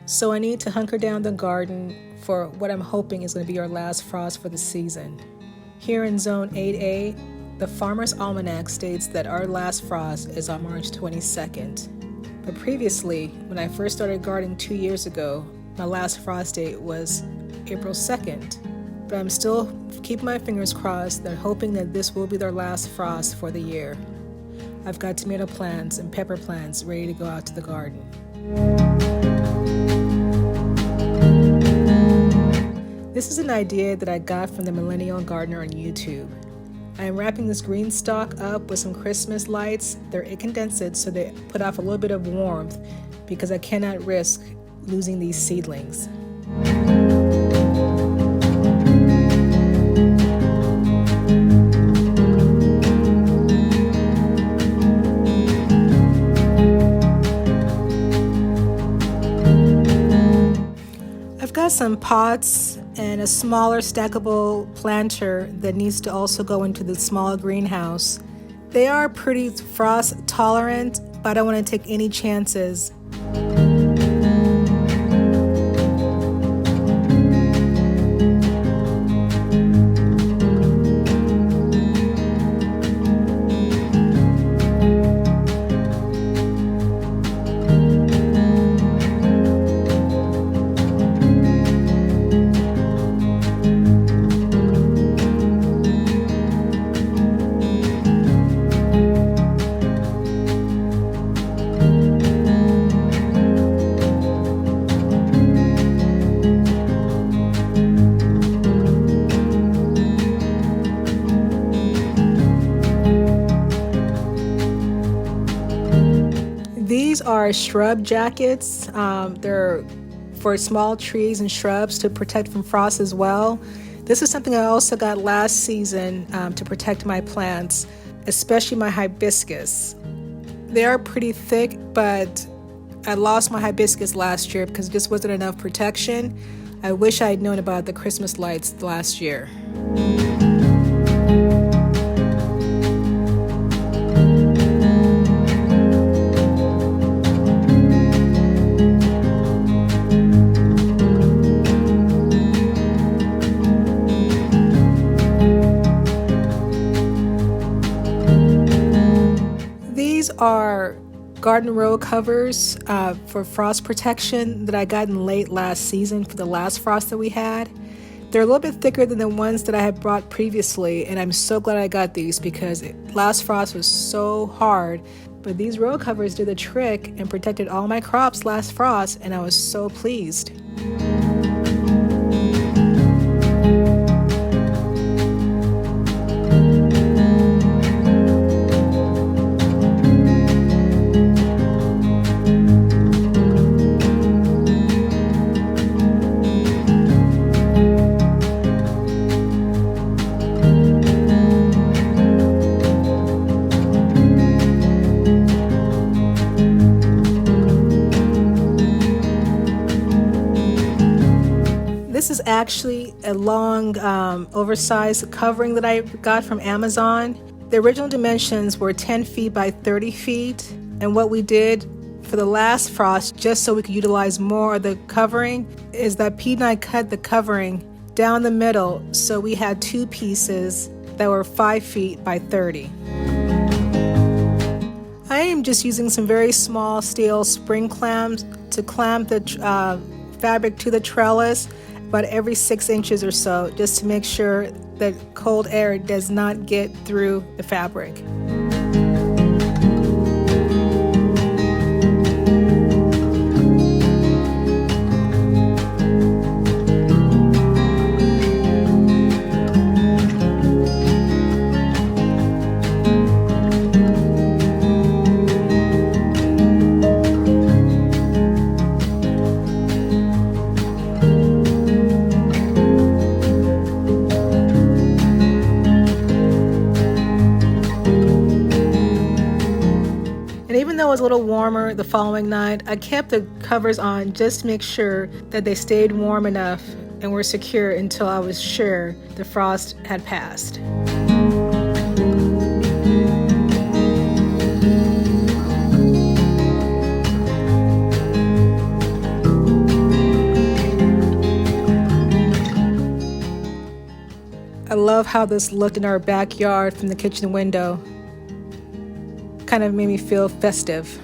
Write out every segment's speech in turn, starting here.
So I need to hunker down the garden for what I'm hoping is going to be our last frost for the season. Here in Zone 8A, the Farmer's Almanac states that our last frost is on March 22nd. But previously, when I first started gardening 2 years ago, my last frost date was April 2nd. But I'm still keeping my fingers crossed and hoping that this will be their last frost for the year. I've got tomato plants and pepper plants ready to go out to the garden. This is an idea that I got from the Millennial Gardener on YouTube. I am wrapping this green stalk up with some Christmas lights. They're incandescent, so they put off a little bit of warmth because I cannot risk losing these seedlings. I've got some pots and a smaller stackable planter that needs to also go into the small greenhouse. They are pretty frost tolerant, but I don't want to take any chances. These are shrub jackets. They're for small trees and shrubs to protect from frost as well. This is something I also got last season to protect my plants, especially my hibiscus. They are pretty thick, but I lost my hibiscus last year because it just wasn't enough protection. I wish I had known about the Christmas lights last year. These are garden row covers for frost protection that I got in late last season for the last frost that we had. They're a little bit thicker than the ones that I had brought previously, and I'm so glad I got these because last frost was so hard. But these row covers did the trick and protected all my crops last frost, and I was so pleased. This is actually a long, oversized covering that I got from Amazon. The original dimensions were 10 feet by 30 feet. And what we did for the last frost, just so we could utilize more of the covering, is that Pete and I cut the covering down the middle. So we had two pieces that were 5 feet by 30. I am just using some very small steel spring clamps to clamp the fabric to the trellis about every 6 inches or so, just to make sure that cold air does not get through the fabric. And even though it was a little warmer the following night, I kept the covers on just to make sure that they stayed warm enough and were secure until I was sure the frost had passed. love how this looked in our backyard from the kitchen window. Kind of made me feel festive.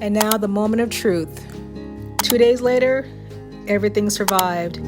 And now the moment of truth. 2 days later, everything survived.